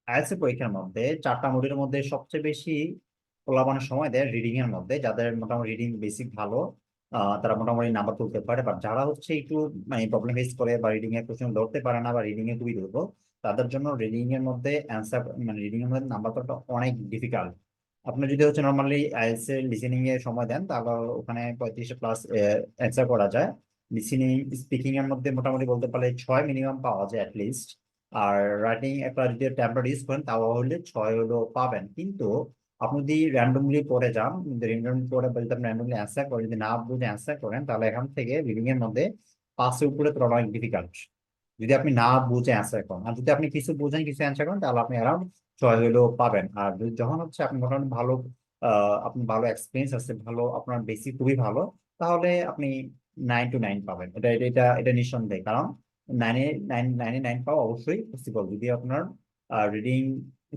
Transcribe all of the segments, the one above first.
IELTS পরীক্ষার মধ্যে 4টা মডিউলের মধ্যে সবচেয়ে বেশি পোলাপানের সময় দেয় রিডিং এর মধ্যে। যাদের মোটামুটি রিডিং বেসিক ভালো, তারা মোটামুটি নাম্বার তুলতে পারে। বাট যারা হচ্ছে একটু মানে প্রবলেম ফেস করে বা রিডিং এর কোশ্চেন ধরতে পারে না বা রিডিং এ খুবই দুর্বল, তাদের জন্য রিডিং এর মধ্যে অ্যান্সার মানে রিডিং এর মধ্যে নাম্বার তোলাটা অনেক ডিফিকাল্ট। আপনি যদি হচ্ছে নর্মালি আইএলটিএস এর লিসেনিং এর সময় দেন তাহলে ওখানে 35 প্লাস অ্যান্সার করা যায়। লিসেনিং স্পিকিং এর মধ্যে মোটামুটি বলতে পারলে 6 মিনিমাম পাওয়া যায় অ্যাটলিস্ট। আর রাইটিং একটা যদি ট্যাবলেট ইউজ করেন তাও হলে 6 হলো পাবেন। কিন্তু আপনি যদি র্যান্ডমলি পড়ে যান, র্যান্ডমলি পড়ে বা যদি আপনি র্যান্ডমলি অ্যান্সার করেন, যদি না বুঝে অ্যান্সার করেন, তাহলে এখান থেকে রিডিং এর মধ্যে 5-এর উপরে তোলা অনেক ডিফিকাল্ট যদি আপনি না বুঝে অ্যান্সার করেন। আর যদি আপনি কিছু বুঝেন কিছু অ্যান্সার করেন তাহলে আপনি অ্যারাউন্ড 6 হলেও পাবেন। আর যখন হচ্ছে আপনি মোটামুটি ভালো, আপনি ভালো এক্সপিরিয়েন্স আছে, ভালো আপনার বেসিক খুবই ভালো, তাহলে আপনি 9 to 9 পাবেন। এটা এটা এটা এটা নিঃসন্দেহে। কারণ 9-এ 9 পাওয়া অবশ্যই পসিবল যদি আপনার রিডিং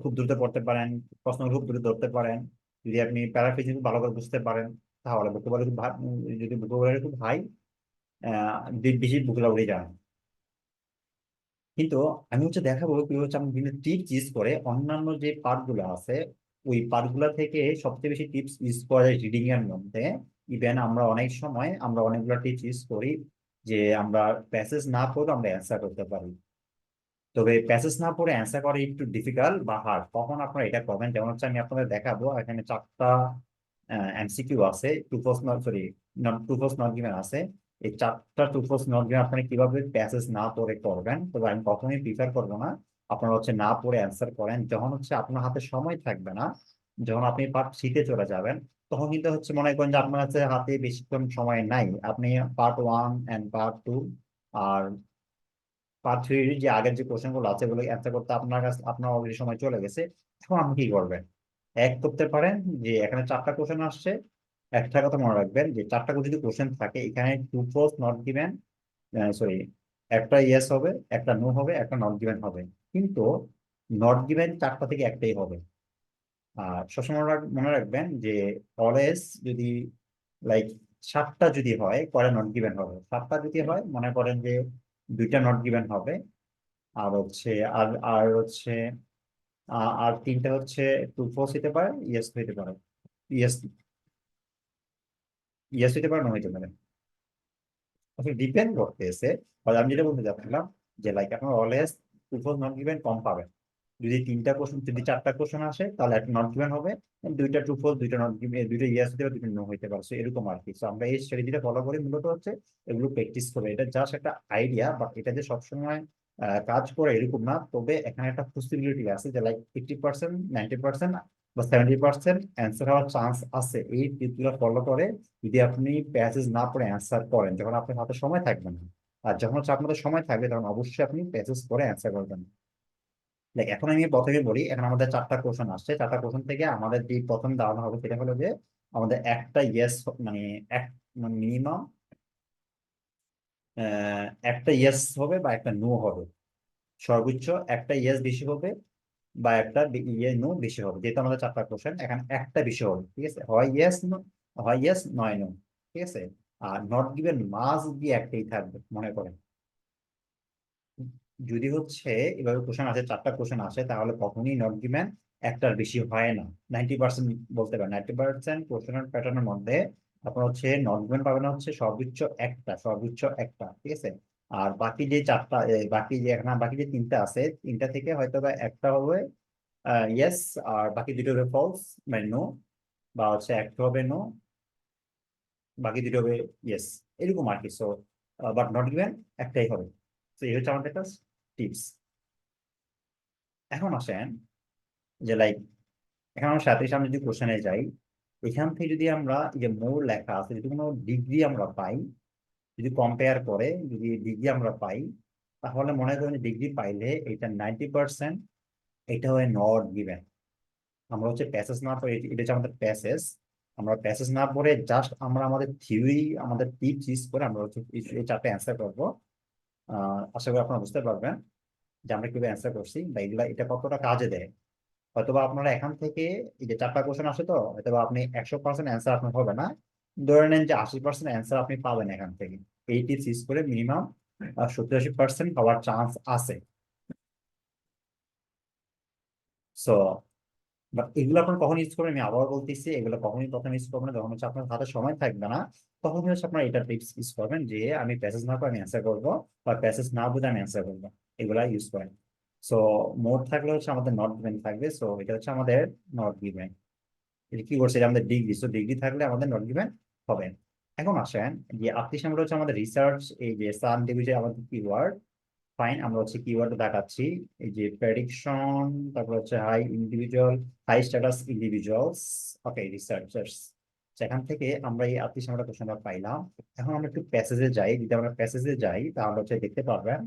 খুব দ্রুত পড়তে পারেন, প্রশ্ন খুব দ্রুত ধরতে পারেন, যদি আপনি প্যারাফ্রেজিং ভালো করে বুঝতে পারেন, তাহলে ভোকাবুলারি খুব যদি ভোকাবুলারি খুব হাই, বেশি ভোকাবুলারি জানেন। কিন্তু আমি হচ্ছে দেখাবো কি হচ্ছে আমি বিভিন্ন টিপস ইউজ করে অন্যান্য যে পার্ট গুলো আছে ওই পার্ট গুলা থেকে সবচেয়ে বেশি টিপস ইউজ করা যায় রিডিং এর মধ্যে। ইভেন আমরা অনেক সময় আমরা অনেকগুলো টিপস ইউজ করি যে আমরা প্যাসেজ না পড়ে আমরা অ্যান্সার করতে পারি। তবে প্যাসেজ না পড়ে অ্যান্সার করা একটু ডিফিকাল্ট বা হার্ড, তখন আপনারা এটা করবেন। যেমন হচ্ছে আমি আপনাদের দেখাবো এখানে 4টা এমসিকিউ আছে, true false not sorry not true false not given আছে। এই 4টা টু ফোর্স নট গিভেন আপনি কিভাবে প্যাসেজ না পড়ে করবেন। তবে আমি কখনোই প্রিফার করবো না আপনারা হচ্ছে না পড়ে অ্যান্সার করেন। যখন হচ্ছে আপনার হাতে সময় থাকবে না, যখন আপনি পার্ট শীতে চলে যাবেন, তখন কিন্তু হচ্ছে মনে করেন যে আপনার কাছে হাতে বেশিক্ষণ সময় নাই। আপনি পার্ট 1 এন্ড পার্ট 2 আর পার্ট 3 যে আগের যে কোশ্চেন গুলো আছে ওগুলো অ্যান্সার করতে আপনার কাছে আপনার অলরেডি সময় চলে গেছে। এখন আপনি কি করবেন? এক করতে পারেন যে এখানে 4টা কোশ্চেন আসছে, একটা কথা মনে রাখবেন যে 4টা যদি কোশ্চেন থাকে এখানে true false not given, sorry, একটা ইয়েস হবে, একটা নো হবে, একটা নট গিভেন হবে। কিন্তু নট গিভেন 4টা থেকে একটাই হবে। আর সবসময় মনে রাখবেন যে অলওয়েজ যদি লাইক 7টা যদি হয় কয়টা নট গিভেন হবে। 7টা যদি হয় মনে করেন যে 2টা নট গিভেন হবে। আর হচ্ছে আর আর হচ্ছে আর 3টা হচ্ছে ট্রু ফলস হতে পারে, ইয়েস হতে পারে, ইয়েস ইয়েস হতে পারে, নো হতে পারে। আসলে ডিপেন্ড করতেছে। আর আমি যেটা বলতে চাচ্ছিলাম যে লাইক আপনার always true false not given কম পাবেন। যদি 3টা কোশ্চেন যদি 4টা কোশ্চেন আসে তাহলে একটা নট গিভেন হবে, 2টা ট্রু ফলস, 2টা নট গিভেন, 2টা ইয়েস হতে পারে, 2টা নো হতে পারে। So এরকম আর কি। So আমরা এই স্ট্র্যাটেজিটা ফলো করি মূলত হচ্ছে এগুলো প্র্যাকটিস করে। এটা জাস্ট একটা আইডিয়া, বাট এটা যে সবসময় কাজ করে এরকম না। তবে এখানে একটা পসিবিলিটি আছে যে লাইক 50%, 90% বা 70% অ্যান্সার হওয়ার চান্স আছে এই টিপগুলো ফলো করে যদি আপনি প্যাসেজ না পড়ে অ্যান্সার করেন যখন আপনার হাতে সময় থাকবে না। আর যখন হচ্ছে আপনাদের সময় থাকবে তখন অবশ্যই আপনি প্যাসেজ করে অ্যান্সার করবেন। দেখ এখন আমি প্রথমে বলি, এখন আমাদের 4টা কোশ্চেন আসছে। 4টা কোশ্চেন থেকে আমাদের যে প্রথম ধারণা হবে সেটা হলো যে আমাদের একটা ইয়েস মানে এক মিনিমাম একটা ইয়েস হবে বা একটা নো হবে। সর্বোচ্চ একটা ইয়েস বেশি হবে বা একটা ইয়ে নো বেশি হবে। যেহেতু আমাদের 4টা কোশ্চেন এখানে একটা বেশি হবে, ঠিক আছে? হয় ইয়েস নো, হয় ইয়েস নয় নো, ঠিক আছে? আর নট গিভেন মাস দিয়ে একটাই থাকবে মনে করেন। যদি হচ্ছে এভাবে কোশ্চেন আসে, 4টা কোশ্চেন আসে, তাহলে কখনই নট গিভেন একটার বেশি হয় না। 90% বলতে পারেন 90% কোশ্চেনের প্যাটার্নের মধ্যে আপনার হচ্ছে নট গিভেন পাবেন হচ্ছে সর্বোচ্চ একটা, সর্বোচ্চ একটা, ঠিক আছে? আর বাকি যে 4টা বাকি যে এখানে বাকি যে 3টা আছে, 3টা থেকে হয়তো বা একটা হবে ইয়েস, আর বাকি 2টো হবে ফলস মানে নো, বা হচ্ছে একটা হবে নো, বাকি 2টো হবে ইয়েস, এরকম আর কি। সো বাট নট গিভেন একটাই হবে। তো এই হচ্ছে আমাদের একটা টিপস। এখন আসেন যে লাইক এখন আমরা সাথে সামনে যদি কোশ্চেনে যাই, এখান থেকে যদি আমরা এই যে মোর লেখা আছে যদি কোনো ডিগ্রি আমরা পাই, যদি কম্পেয়ার করে যদি ডিগ্রি আমরা পাই, তাহলে মনে করেন ডিগ্রি পাইলে এটা 90% এটা হয় নট গিভেন। আমরা হচ্ছে প্যাসেজ না পড়ে, এটা হচ্ছে আমাদের প্যাসেজ, আমরা প্যাসেজ না পড়ে জাস্ট আমরা আমাদের থিওরি আমাদের টিপস ইউজ করে আমরা হচ্ছে এই 4টা অ্যান্সার করবো। আশা করি আপনারা বুঝতে পারবেন যে আমরা কিভাবে অ্যান্সার করছি বা এগুলা এটা কতটা কাজে দেয়। হয়তোবা আপনারা এখান থেকে এই যে 4টা কোশ্চেন আসে, তো হয়তোবা আপনি 100% অ্যান্সার আপনার হবে না, ধরে নেন যে 80% অ্যান্সার আপনি পাবেন এখান থেকে। এই টিপস ইউজ করে মিনিমাম 70-80% পাওয়ার চান্স আছে। সো বাট এগুলো আপনার কখন ইউজ করবেন, আমি আবার বলতেছি, এগুলো কখনই প্রথমে ইউজ করবেন না যখন হচ্ছে আপনার হাতে সময় থাকবে না। তখন হচ্ছে আপনার এটা টিপস ইউজ করবেন যে আমি প্যাসেজ না করে আমি অ্যান্সার করবো, বা প্যাসেজ না বুঝে আমি অ্যান্সার করবো, এগুলা ইউজ করেন। সো মোড থাকলে হচ্ছে আমাদের নট গিভেন থাকবে, সো এটা হচ্ছে আমাদের নট গিভেন। এটা কি করছে, এটা আমাদের ডিগ্রি, সো ডিগ্রি থাকলে আমাদের নট গিভেন হবে। এখন আসেন যে 38 নম্বর হচ্ছে আমাদের রিসার্চ, এই যে সান ডিভিশন আমাদের কিওয়ার্ড। ফাইন, আমরা হচ্ছে কিওয়ার্ড দেখাচ্ছি, এই যে প্রেডিকশন, তারপর হচ্ছে high individual, high status individuals, okay researchers. সেখান থেকে আমরা এই 38 নম্বর কোশ্চেনটা পাইলাম। এখন আমরা একটু প্যাসেজে যাই, যদি আমরা প্যাসেজে যাই তাহলে হচ্ছে দেখতে পারবেন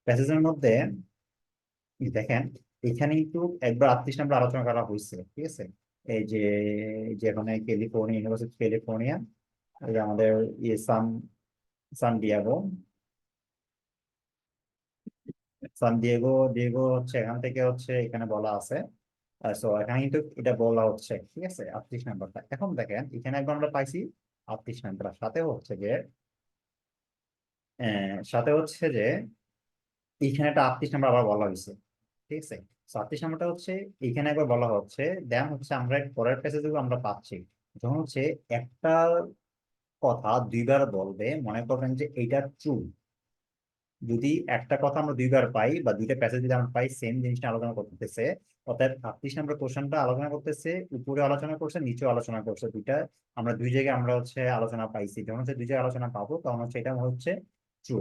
প্যাসেজের মধ্যে এই দেখেন, এখানে কিন্তু একবার 38 নম্বর আলোচনা করা হয়েছে, ঠিক আছে। এই যে যেখানে ক্যালিফোর্নিয়া, ইউনিভার্সিটি ক্যালিফোর্নিয়া, এই যে আমাদের ইয়ে সান ডিয়েগো, ডিয়েগো হচ্ছে এখান থেকে হচ্ছে এখানে বলা আছে। সো এখানে কিন্তু এটা বলা হচ্ছে, ঠিক আছে, 38 নাম্বারটা। এখন দেখেন এখানে একবার আমরা পাইছি 38 নাম্বার, সাথে হচ্ছে যে এইখানে একটা 38 নাম্বার আবার বলা হয়েছে, ঠিক আছে। 38 নাম্বারটা হচ্ছে এইখানে একবার বলা হচ্ছে, দেন হচ্ছে আমরা পরের প্যাসেজে আমরা পাচ্ছি যখন হচ্ছে একটা কথা দুইবার বলবে, মনে করবেন যে এইটা ট্রু। যদি একটা কথা আমরা দুইবার পাই বা দুইটা প্যাসেজ যদি আমরা পাই সেম জিনিসটা আলোচনা করতেছে, অর্থাৎ 38 নম্বর কোশ্চেনটা আলোচনা করতেছে, উপরে আলোচনা করছে, নিচেও আলোচনা করছে, দুইটা আমরা দুই জায়গায় আমরা হচ্ছে আলোচনা পাইছি, যখন হচ্ছে দুই জায়গায় আলোচনা পাবো তখন হচ্ছে এটা হচ্ছে ট্রু।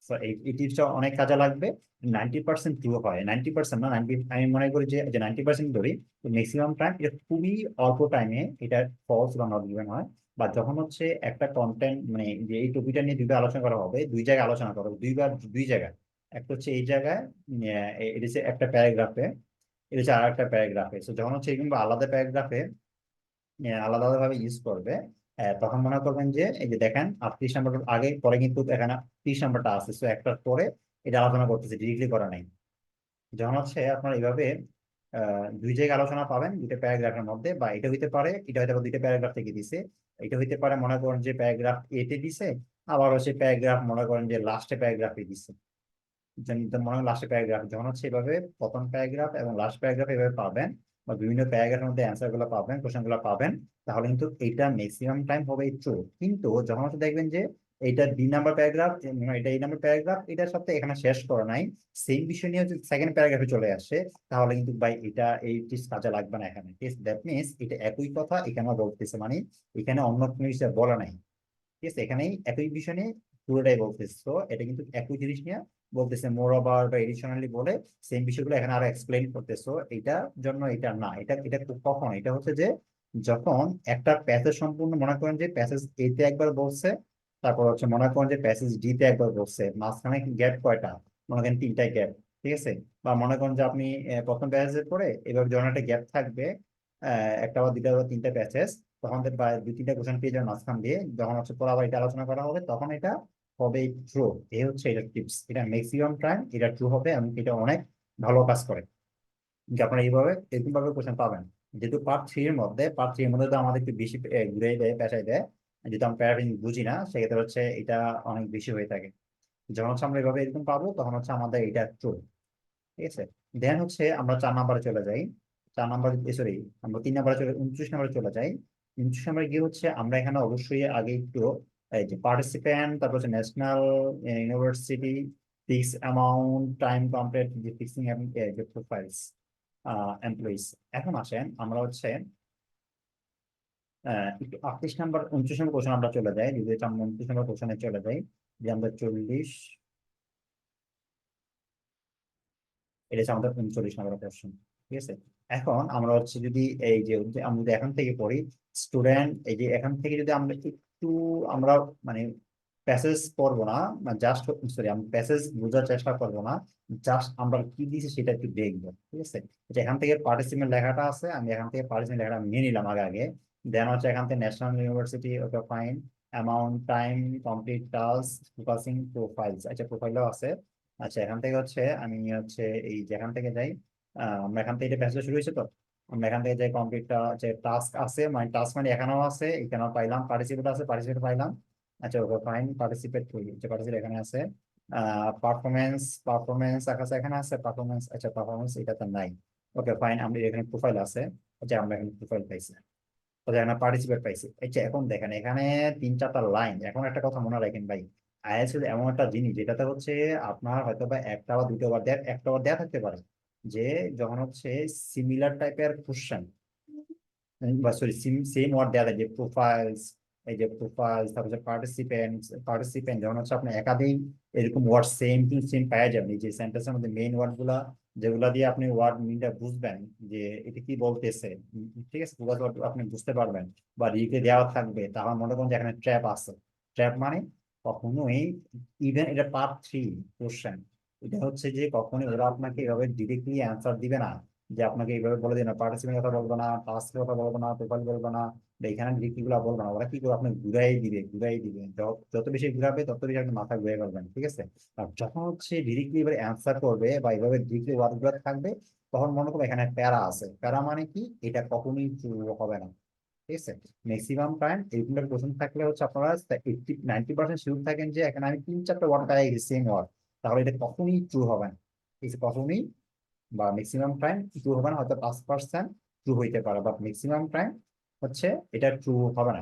তো এই টিপসটা অনেক কাজে লাগবে। 90% ট্রু হয়, 90% না, 90, আমি মনে করি যে 90% ধরি। ম্যাক্সিমাম টাইম এটা খুবই অল্প টাইমে এটা ফলস বা নট গিভেন হয়। বা যখন হচ্ছে একটা কন্টেন্ট মানে যে এই টপিকটা নিয়ে দুইবার আলোচনা করা হবে, দুই জায়গায় আলোচনা করা হবে, দুইবার দুই জায়গায়, একটা হচ্ছে এই জায়গায়, এটা হচ্ছে একটা প্যারাগ্রাফে, এটা হচ্ছে আর একটা প্যারাগ্রাফে। তো যখন হচ্ছে এরকম আলাদা প্যারাগ্রাফে আলাদা আলাদাভাবে ইউজ করবে, তখন মনে করবেন যে এই যে দেখেন 38 নাম্বার আগে পরে কিন্তু এখানে 30 নাম্বারটা আছে, তো একটার পরে এটা আলোচনা করতেছে, ডিরেক্টলি করা নাই। যখন হচ্ছে আপনার এইভাবে দুই জায়গায় আলোচনা পাবেন দুইটা প্যারাগ্রাফের মধ্যে, বা এটা হইতে পারে, এটা হয়তো বা দুইটা প্যারাগ্রাফ থেকে দিছে, এটা হইতে পারে মনে করেন যে প্যারাগ্রাফ এ তে দিছে, আবার হচ্ছে প্যারাগ্রাফ মনে করেন যে লাস্টে প্যারাগ্রাফে দিছে, মনে হয় লাস্টে প্যারাগ্রাফ, যখন হচ্ছে এভাবে প্রথম প্যারাগ্রাফ এবং লাস্ট প্যারাগ্রাফ এভাবে পাবেন, বা বিভিন্ন প্যারাগ্রাফের মধ্যে অ্যান্সার গুলো পাবেন, কোশ্চেন গুলো পাবেন, তাহলে কিন্তু এটা ম্যাক্সিমাম টাইম হবে ট্রু। কিন্তু যখন হচ্ছে দেখবেন যে এটা দুই নাম্বার প্যারাগ্রাফ, এটা এই নাম্বার প্যারাগ্রাফ, এটার সাথে এখানে শেষ করা নাই, সেম বিষয় নিয়ে হচ্ছে সেকেন্ড প্যারাগ্রাফে চলে আসে, তাহলে কিন্তু ভাই এটা এই টিপস কাজে লাগবে না এখানে। দ্যাট মিনস এটা একই কথা এখানে বলতেছে, মানে এখানে অন্য কোনো কিছু বলা নাই, ঠিক আছে। এখানেই একই বিষয় নিয়ে পুরোটাই বলতেছে, তো এটা কিন্তু একই জিনিস নিয়ে বলতেছে, মোর ওভার বা এডিশনালি বলে সেম বিষয়গুলো এখানে আরো এক্সপ্লেইন করতেছো, এইটার জন্য এটা না, এটা এটা কখন, এটা হচ্ছে যে যখন একটা প্যাসেজ সম্পূর্ণ, মনে করেন যে প্যাসেজ এ তে একবার বলছে, তারপর হচ্ছে মনে করেন যে প্যাসেজ ডি তে একবার বলছে, মাঝখানে গ্যাপ কয়টা, মনে করেন তিনটা গ্যাপ, ঠিক আছে। বা মনে করেন যে আপনি প্রথম প্যাসেজের পরে এবার যখন একটা গ্যাপ থাকবে, একটা বা দুইটা বা তিনটা প্যাসেজ, তখন প্রায় দুই তিনটা কোশ্চেন পেয়ে যাবেন মাঝখান দিয়ে, যখন হচ্ছে পরে আবার এটা আলোচনা করা হবে তখন এটা হবে ট্রু। এই হচ্ছে এটা টিপস, এটা ম্যাক্সিমাম টাইম এটা ট্রু হবে এবং এটা অনেক ভালো কাজ করে, যে আপনারা এইভাবে এরকম ভাবে কোশ্চেন পাবেন। যেহেতু পার্ট 3 এর মধ্যে তো আমাদের একটু বেশি ঘুরে দেয়, পেশায় দেয়, যেহেতু আমরা প্যারাগ্রাফ বুঝি না, সেক্ষেত্রে হচ্ছে এটা অনেক বেশি হয়ে থাকে। যখন হচ্ছে আমরা এইভাবে এরকম পাবো তখন হচ্ছে আমাদের এটা ট্রু, ঠিক আছে। দেন হচ্ছে আমরা 4 নাম্বারে চলে যাই। 4 নাম্বার, সরি, আমরা 3 নাম্বারে চলে, 29 নাম্বারে চলে যাই। 29 নাম্বারে গিয়ে হচ্ছে আমরা এখানে অবশ্যই আগে একটু এই যে পার্টিসিপেন্ট, তারপর হচ্ছে national university, fix amount, time complete, যে ফিক্সিং যে প্রোফাইলস এমপ্লয়িজ। এখন আসেন আমরা হচ্ছে একটু 38 নাম্বার 29 নম্বর কোশ্চেন আমরা চলে যাই, যদি আমরা 29 নম্বর কোশ্চেনে চলে যাই, যে আমরা 40, এটা হচ্ছে আমাদের 39 নম্বর কোশ্চেন, ঠিক আছে। এখন আমরা হচ্ছে যদি এই যে আমরা যদি এখান থেকে পড়ি, স্টুডেন্ট, এই যে এখান থেকে যদি আমরা একটু আমরা মানে প্যাসেজ পড়বো না, জাস্ট, সরি, আমরা প্যাসেজ বোঝার চেষ্টা করবো না, জাস্ট আমরা কি দিয়েছি সেটা একটু দেখবো, ঠিক আছে। যে এখান থেকে পার্টিসিপেন্ট লেখাটা আছে, আমি এখান থেকে পার্টিসিপেন্ট লেখাটা নিয়ে নিলাম আগে আগে। দেন হচ্ছে এখান থেকে national university, okay fine, amount, time complete, task, focusing, profiles, আচ্ছা প্রোফাইলও আছে। আচ্ছা এখান থেকে হচ্ছে আমি হচ্ছে এই যেখান থেকে যাই, আমরা এখান থেকে প্যাসেজ শুরু হয়েছে, তো আমরা এখান থেকে যাই কমপ্লিটটা, যে টাস্ক আছে, মানে টাস্ক মানে এখানেও আছে, এখানেও পাইলাম, পার্টিসিপেট আছে, পার্টিসিপেট পাইলাম। আচ্ছা ওকে ফাইন, পার্টিসিপেট করি, যে পার্টিসিপেট এখানে আছে। পারফরমেন্স, পারফরমেন্স আছে, এখানে আছে পারফরমেন্স, আচ্ছা পারফরমেন্স এটাতে নাই। ওকে ফাইন, আমরা এখানে প্রোফাইল আছে, আচ্ছা আমরা এখানে প্রোফাইল পাইছি, আচ্ছা এখানে পার্টিসিপেট পাইছি। আচ্ছা এখন দেখেন এখানে 3-4টা লাইন। এখন একটা কথা মনে রাখেন ভাই, আইএলটিএস হলো এমন একটা জিনিস যেটাতে হচ্ছে আপনার হয়তো বা একটা বা দেয়া থাকতে পারে, যে যখন হচ্ছে সিমিলার টাইপের কোশ্চেন বা সরি সেম ওয়ার্ড দেওয়া যায়, যে প্রোফাইলস, এই যে প্রোফাইলস, তারপর পার্টিসিপেন্ট যখন হচ্ছে আপনি একাধিক এরকম ওয়ার্ড সেম টু সেম পাওয়া যাবেন, এই যে সেন্টেন্সের মধ্যে মেইন ওয়ার্ড গুলা যেগুলা দিয়ে আপনি ওয়ার্ড মিনটা বুঝবেন যে এটা কি বলতেছে, ঠিক আছে, ফোকাস ওয়ার্ড আপনি বুঝতে পারবেন বা রিকে দেওয়া থাকবে, তাহলে মনে করেন যে এখানে ট্র্যাপ আছে। ট্র্যাপ মানে কখনোই, ইভেন এটা পার্ট 3 কোশ্চেন, এটা হচ্ছে যে কখনোই ওরা আপনাকে এভাবে ডিরেক্টলি অ্যান্সার দিবে না, যে আপনাকে এইভাবে বলে দিন না পার্টিসিপেন্ট কথা বলবো না, টাস্কের কথা বলবো না, প্রোফাইল বলবো না, বা এখানে ডিরেক্টলি বলবো না। ওরা কি করে আপনি ঘুরাই দিবে, যত বেশি ঘুরাবে তত বেশি আপনি মাথা ঘুরে ফেলবেন, ঠিক আছে। আর যখন হচ্ছে ডিরেক্টলি এবার অ্যান্সার করবে বা এইভাবে ডিরেক্টলি ওয়ার্ড গুলো থাকবে, তখন মনে করবো এখানে প্যারা আছে। প্যারা মানে কি, এটা কখনোই ট্রু হবে না, ঠিক আছে। ম্যাক্সিমাম টাইম এইগুলোর কোশ্চেন থাকলে হচ্ছে আপনারা 90% শিওর থাকেন যে এখানে আমি 3-4টা ওয়ার্ড পাই গেছি সেম ওয়ার্ড, তাহলে এটা কখনোই ট্রু হবে না, ঠিক আছে, কখনোই। বা ম্যাক্সিমাম টাইম ট্রু হবে না, হয়তো 5% ট্রু হইতে পারে, বাট ম্যাক্সিমাম টাইম হচ্ছে এটা ট্রু হবে না,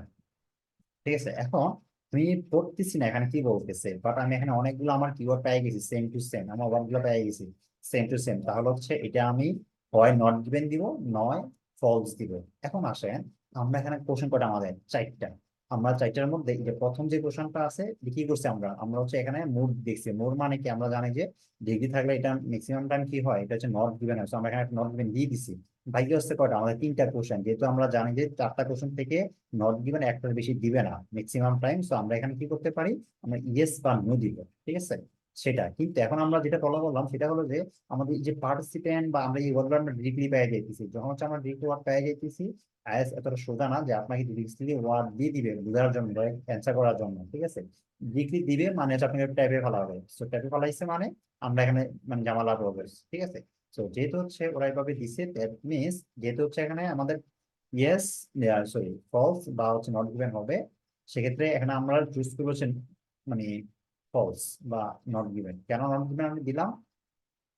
ঠিক আছে। এখন আমি পড়তেছি না এখানে কি বলতেছে, বাট আমি এখানে অনেকগুলো আমার কিওয়ার্ড পেয়ে গেছি সেম টু সেম, আমার ওয়ার্ডগুলো পেয়ে গেছি সেম টু সেম, তাহলে হচ্ছে এটা আমি হয় নট গিভেন দিব, নয় ফলস দিব। এখন আসেন, আমরা এখানে কোশ্চেন কটা আমাদের 4টা, আমরা 4টার মধ্যে এই যে প্রথম যে কোশ্চেনটা আছে এটা কি করছি আমরা আমরা হচ্ছে এখানে মোড দেখছি। মোড মানে কি, আমরা জানি যে ডিগ্রি থাকলে এটা ম্যাক্সিমাম টাইম কি হয়, এটা হচ্ছে নট গিভেন হয়, so আমরা এখানে নট গিভেন দিয়ে দিছি। ভাগ্য হচ্ছে কয়টা, আমাদের 3টা কোশ্চেন, যেহেতু আমরা জানি যে 4টা কোশ্চেন থেকে নট গিভেন একটার বেশি দিবে না ম্যাক্সিমাম টাইম, সো আমরা এখানে কি করতে পারি, আমরা ইয়েস বা নো দিব, ঠিক আছে। সেটা কিন্তু এখন আমরা যেটা ফলো করলাম সেটা হলো যে আমাদের এই যে পার্টিসিপেন্ট বা আমরা এই ওয়ার্ডগুলো আমরা ডিরেক্টলি পেয়ে যাইতেছি, যখন হচ্ছে আমরা ডিরেক্টলি ওয়ার্ড পেয়ে যাইতেছি, আইএস এতটা সোজা না যে আপনাকে ডিরেক্টলি ওয়ার্ড দিয়ে দিবে বোঝার জন্য, অ্যান্সার করার জন্য, ঠিক আছে। ডিরেক্টলি দিবে মানে হচ্ছে আপনাকে ট্যাবে ফেলা হবে, সো ট্যাবে ফেলাইছে মানে আমরা এখানে মানে জামালা করবে, ঠিক আছে। তো যেহেতু হচ্ছে ওরা এইভাবে দিছে, দ্যাট মিনস যেহেতু হচ্ছে এখানে আমাদের ইয়েস, সরি ফলস বা হচ্ছে নট গিভেন হবে, সেক্ষেত্রে এখানে আমরা চুজ করবো হচ্ছে মানে ফলস বা নট গিভেন। কেন নট গিভেন আমি দিলাম,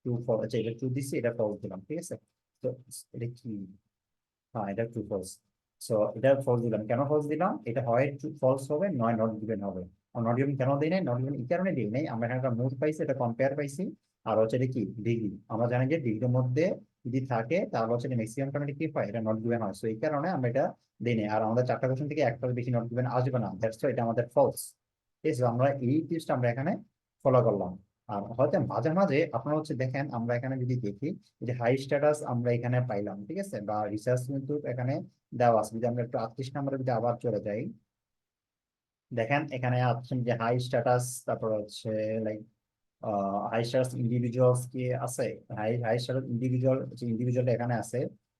ট্রু ফল, আচ্ছা এটা ট্রু দিচ্ছি, এটা ফলস দিলাম, ঠিক আছে। তো এটা কি, হ্যাঁ এটা ট্রু ফলস। সো এটা ফলস দিলাম, কেন ফলস দিলাম, এটা হয় ট্রু ফলস হবে, নয় নট গিভেন হবে। আর নট গিভেন কেন দিই নাই, নট গিভেন এই কারণে দিই নাই, আমরা এখানে একটা মোড পাইছি, এটা কম্পেয়ার পাইছি, আর হচ্ছে এটা কি ডিগ্রি, আমরা জানি যে ডিগ্রির মধ্যে যদি থাকে তাহলে হচ্ছে ম্যাক্সিমাম টাইমে কি হয়, এটা নট গিভেন হয়, সো এই কারণে আমরা এটা দিই নাই। আর আমাদের 4টা কোশ্চেন থেকে একটার বেশি নট গিভেন আসবে না, দ্যাটস এটা আমাদের ফলস, ঠিক আছে। আমরা এই টিপসটা আমরা এখানে ফলো করলাম। আর হয়তো মাঝে মাঝে আপনারা হচ্ছে দেখেন, আমরা এখানে যদি দেখি যে হাই স্ট্যাটাস আমরা এখানে পাইলাম, ঠিক আছে, বা রিসার্চ কিন্তু এখানে দেওয়া আছে। যদি আমরা একটু 38 নম্বরে যদি আবার চলে যাই, দেখেন এখানে অপশন যে হাই স্ট্যাটাস, তারপর হচ্ছে লাইক হাই স্ট্যাটাস ইন্ডিভিজুয়ালস কি আছে, হাই হাই স্ট্যাটাস ইন্ডিভিজুয়াল এখানে আছে।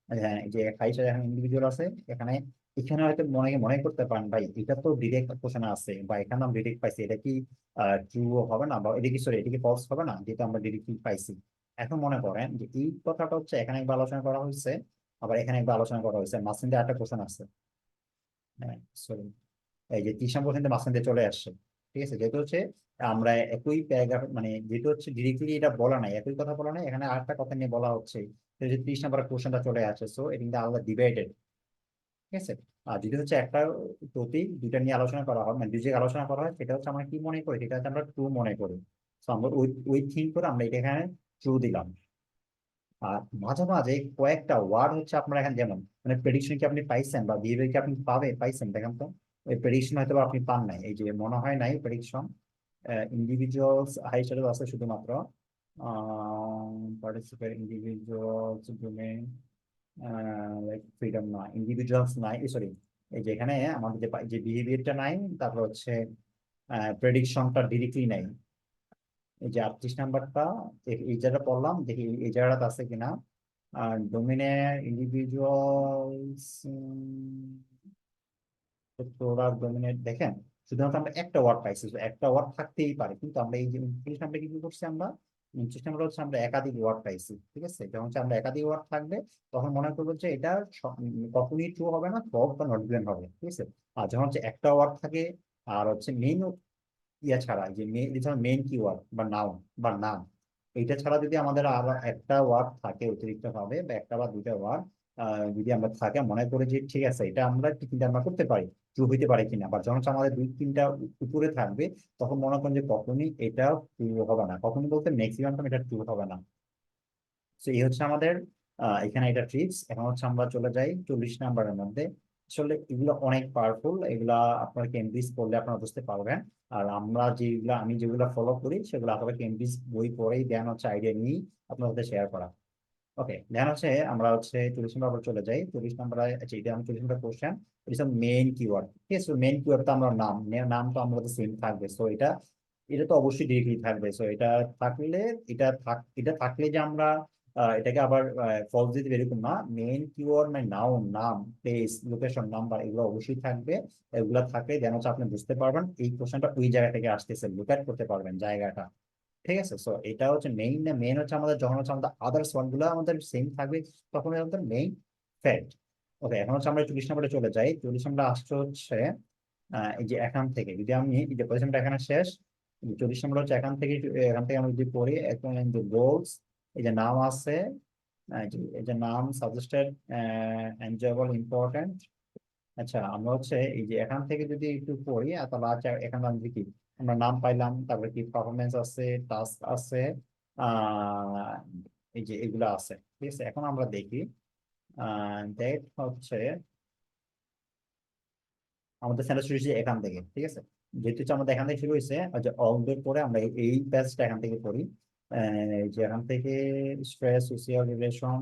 হ্যাঁ এই যে হাই স্ট্যাটাস এখানে ইন্ডিভিজুয়াল আছে এখানে। এখানে হয়তো মনে মনে করতে পারেন ভাই এটা তো ডিরেক্ট কোশ্চেন আছে বা এখানে আমরা ডিরেক্ট পাইছি, এটা কি ট্রু হবে না, বা এটা কি সরি এটা কি ফলস হবে না, যেহেতু আমরা ডিরেক্ট পাইছি। এখন মনে করেন যে এই কথাটা হচ্ছে এখানে একবার আলোচনা করা হয়েছে, আবার এখানে একবার আলোচনা করা হয়েছে, মাঝখানে একটা কোশ্চেন আছে। হ্যাঁ সরি, এই যে 30 নম্বর কিন্তু মাঝখান দিয়ে চলে আসছে, ঠিক আছে। যেহেতু হচ্ছে আমরা একই প্যারাগ্রাফ মানে যেহেতু হচ্ছে ডিরেক্টলি এটা বলা নাই, একই কথা বলা নাই, এখানে আরেকটা কথা নিয়ে বলা হচ্ছে, তো যে 30 নম্বর কোশ্চেনটা চলে আসছে, সো এটা কিন্তু আলাদা ডিভাইডেড, ঠিক আছে। আর যদি হচ্ছে একটা টপিক দুইটা নিয়ে আলোচনা করা হয়, মানে দুই জায়গায় আলোচনা করা হয়, সেটা হচ্ছে আমরা কি মনে করি, সেটা হচ্ছে আমরা ট্রু মনে করি। তো আমরা ওই ওই থিঙ্ক করে আমরা এটা এখানে ট্রু দিলাম। আর মাঝে মাঝে কয়েকটা ওয়ার্ড হচ্ছে আপনার এখানে যেমন মানে প্রেডিকশন কি আপনি পাইছেন বা বিহেভিয়ার কি আপনি পাইছেন দেখেন তো। ওই প্রেডিকশন হয়তো বা আপনি পান নাই, এই যে মনে হয় নাই প্রেডিকশন। ইন্ডিভিজুয়ালস হাই স্ট্যাটাস আছে শুধুমাত্র, participate individuals domain like freedom না, ইন্ডিভিজুয়ালস নাই, সরি এই যে এখানে আমাদের যে বিহেভিয়ারটা নাই, তারপর হচ্ছে প্রেডিকশনটা ডিরেক্টলি নাই। এই যে 38 নাম্বারটা, এই জায়গাটা পড়লাম দেখি এই জায়গাটা আছে কিনা। আর ডোমিনে ইন্ডিভিজুয়ালস প্রোডাক্ট ডোমিনেট দেখেন, শুধুমাত্র আমরা একটা ওয়ার্ড পাইছি, তো একটা ওয়ার্ড থাকতেই পারে, কিন্তু আমরা এই যে 29 নাম্বারে কি করছি আমরা, 29 নাম্বার হচ্ছে আমরা একাধিক ওয়ার্ড পাইছি, ঠিক আছে। যখন হচ্ছে আমরা একাধিক ওয়ার্ড থাকবে তখন মনে করবো যে এটা কখনই ট্রু হবে না, ফলস বা নট গিভেন হবে, ঠিক আছে। আর যখন হচ্ছে একটা ওয়ার্ড থাকে আর হচ্ছে মেইন ইয়া ছাড়া, যে মেইন মেইন কিওয়ার্ড বা নাউন বা নাম, এইটা ছাড়া যদি আমাদের আরো একটা ওয়ার্ড থাকে অতিরিক্ত ভাবে, বা একটা বা দুইটা ওয়ার্ড যদি আমরা থাকে, মনে করি যে ঠিক আছে এটা আমরা কিন্তু আমরা করতে পারি, ট্রু হইতে পারে কিনা, বা যখন হচ্ছে আমাদের দুই তিনটা উপরে থাকবে, তখন মনে করেন যে কখনই এটা ট্রু হবে না, কখনই বলতে ম্যাক্সিমাম টাইম এটা ট্রু হবে না। তো এই হচ্ছে আমাদের এখানে এটা ট্রিক্স। এখন হচ্ছে আমরা চলে যাই 40 নাম্বারের মধ্যে। আসলে এগুলো অনেক পাওয়ারফুল, এগুলা আপনারা কেমব্রিজ পড়লে আপনারা বুঝতে পারবেন। আর আমরা যেগুলা, আমি যেগুলা ফলো করি সেগুলো আপনারা কেমব্রিজ বই পড়েই দেন হচ্ছে আইডিয়া নিয়েই আপনার সাথে শেয়ার করা। ওকে, দেন হচ্ছে আমরা হচ্ছে 40 নম্বর চলে যাই। 40 নম্বর, আচ্ছা এটা আমি 40 নম্বর কোশ্চেন, এটা মেইন কিওয়ার্ড। ঠিক আছে, মেইন কিওয়ার্ড তো আমরা নাম তো আমাদের সেম থাকবে। সো এটা এটা তো অবশ্যই ডিরেক্টলি থাকবে। সো এটা থাকলে, এটা থাকলে যে আমরা এটাকে আবার ফলস দিতে এরকম না। মেইন কিওয়ার্ড মানে নাউন, নাম, প্লেস, লোকেশন, নাম্বার, এগুলো অবশ্যই থাকবে। এগুলা থাকলে যেন হচ্ছে আপনি বুঝতে পারবেন এই কোশ্চেনটা ওই জায়গা থেকে আসতেছে, লোকেট করতে পারবেন জায়গাটা। ঠিক আছে, সো এটা হচ্ছে মেইন। না, মেইন হচ্ছে আমাদের যখন হচ্ছে আমাদের আদার্স ওয়ান গুলো আমাদের সেম থাকবে, তখন আমাদের মেইন ফ্যাক্ট। ওকে, এখন হচ্ছে আমরা 40 নম্বরে চলে যাই। 40 নম্বরে আসছে হচ্ছে এই যে এখান থেকে যদি আমি, এই যে পজিশনটা এখানে শেষ, 40 নম্বর হচ্ছে এখান থেকে আমরা যদি পড়ি এখন, যে গোলস, এই যে নাম আছে, এই যে নাম, সাজেস্টেড, এনজয়েবল, ইম্পর্টেন্ট। আচ্ছা, আমরা হচ্ছে এই যে এখান থেকে যদি একটু পড়ি, তাহলে আচ্ছা এখানে আমরা কি, আমরা নাম পাইলাম, তারপরে কি পারফরমেন্স আছে, টাস্ক আছে, আহ এই যে এগুলো আছে। ঠিক আছে, এখন আমরা দেখি ডেট হচ্ছে আমাদের সেন্টেন্স শুরু হয়েছে এখান থেকে। ঠিক আছে, যেহেতু হচ্ছে আমাদের এখান থেকে শুরু হয়েছে, যে অল ডে পরে আমরা এই প্যাচটা এখান থেকে পড়ি। এই যে এখান থেকে স্ট্রেস, সোশিয়াল রিলেশন,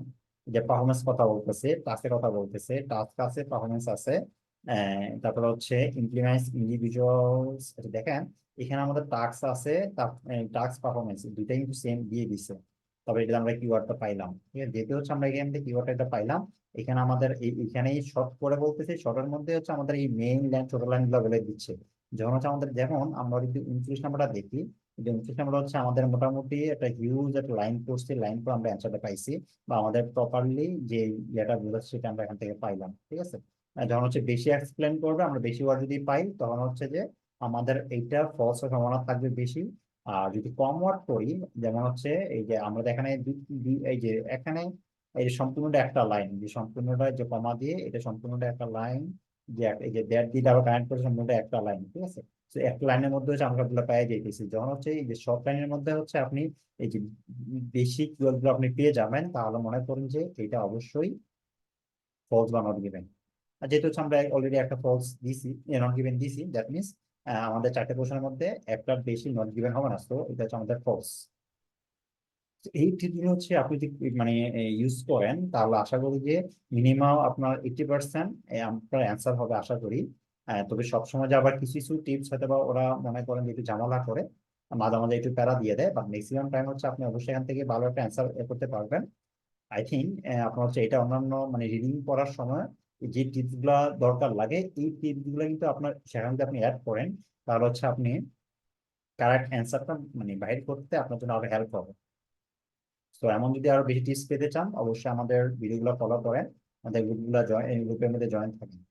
যে পারফরমেন্স কথা বলতেছে, টাস্কের কথা বলতেছে, টাস্ক আছে, পারফরমেন্স আছে। তারপরে হচ্ছে ইমপ্লিমেন্টস, ইন্ডিভিজুয়ালস। দেখেন এখানে আমাদের টাস্ক আছে, টাস্ক, পারফরমেন্স দুইটাই কিন্তু সেম দিয়ে দিছে। তবে এটা আমরা কিওয়ার্ডটা পাইলাম। ঠিক আছে, যেহেতু হচ্ছে আমরা এখান থেকে কিওয়ার্ডটা পাইলাম, এখানে আমাদের এইখানেই শর্ট করে বলতেছে, শর্টের মধ্যে হচ্ছে আমাদের এই মেইন লাইন, ছোট লাইন গুলো বলে দিচ্ছে। যখন হচ্ছে আমাদের, যেমন আমরা যদি 29 নম্বরটা দেখি, যে 29 নম্বর হচ্ছে আমাদের মোটামুটি একটা হিউজ একটা লাইন করছে, লাইন করে আমরা অ্যান্সারটা পাইছি, বা আমাদের প্রপারলি যে ইয়েটা বোঝাচ্ছে সেটা আমরা এখান থেকে পাইলাম। ঠিক আছে, যখন হচ্ছে বেশি এক্সপ্লেন করবে, আমরা বেশি ওয়ার্ড যদি পাই, তখন হচ্ছে যে আমাদের এইটা ফলস হওয়ার সম্ভাবনা থাকবে বেশি। আর যদি কম ওয়ার্ড করি, যেমন হচ্ছে এই যে আমরা এখানে এই যে এখানে এই যে সম্পূর্ণটা একটা লাইন, যে সম্পূর্ণটা যে কমা দিয়ে, এটা সম্পূর্ণটা একটা লাইন, যে এই যে দ্যাট দিয়ে আবার কানেক্ট করে সম্পূর্ণটা একটা লাইন। ঠিক আছে, তো একটা লাইনের মধ্যে হচ্ছে আমরা গুলো পেয়ে যাইতেছি। যখন হচ্ছে এই যে শর্ট লাইনের মধ্যে হচ্ছে আপনি এই যে বেসিক গুলো আপনি পেয়ে যাবেন, তাহলে মনে করুন যে এটা অবশ্যই ফলস বা নট গিভেন। আর যেহেতু হচ্ছে আমরা অলরেডি একটা ফলস দিছি, নট গিভেন দিছি, দ্যাট মিনস আমাদের চারটে কোশ্চেনের মধ্যে একটার বেশি নট গিভেন হবে না, তো এটা হচ্ছে আমাদের ফলস। এই ট্রিকগুলো হচ্ছে আপনি যদি মানে ইউজ করেন, তাহলে আশা করি যে মিনিমাম আপনার 80% আপনার অ্যান্সার হবে আশা করি। তবে সবসময় যে আবার কিছু কিছু টিপস হয়তো বা ওরা মনে করেন যে একটু ঝামেলা করে, মাঝে মাঝে একটু প্যারা দিয়ে দেয়, বাট ম্যাক্সিমাম টাইম হচ্ছে আপনি অবশ্যই এখান থেকে ভালো একটা অ্যান্সার করতে পারবেন। আই থিঙ্ক আপনার হচ্ছে এটা অন্যান্য মানে রিডিং পড়ার সময় যে টিপস গুলা দরকার লাগে, এই টিপস গুলো কিন্তু আপনার সেখান থেকে আপনি অ্যাড করেন, তাহলে হচ্ছে আপনি কারেক্ট অ্যান্সারটা মানে বাইর করতে আপনার জন্য আরো হেল্প হবে। তো এমন যদি আরো বেশি টিপস পেতে চান, অবশ্যই আমাদের ভিডিওগুলো ফলো করেন, আমাদের গ্রুপগুলো জয়েন, গ্রুপের মধ্যে জয়েন থাকেন।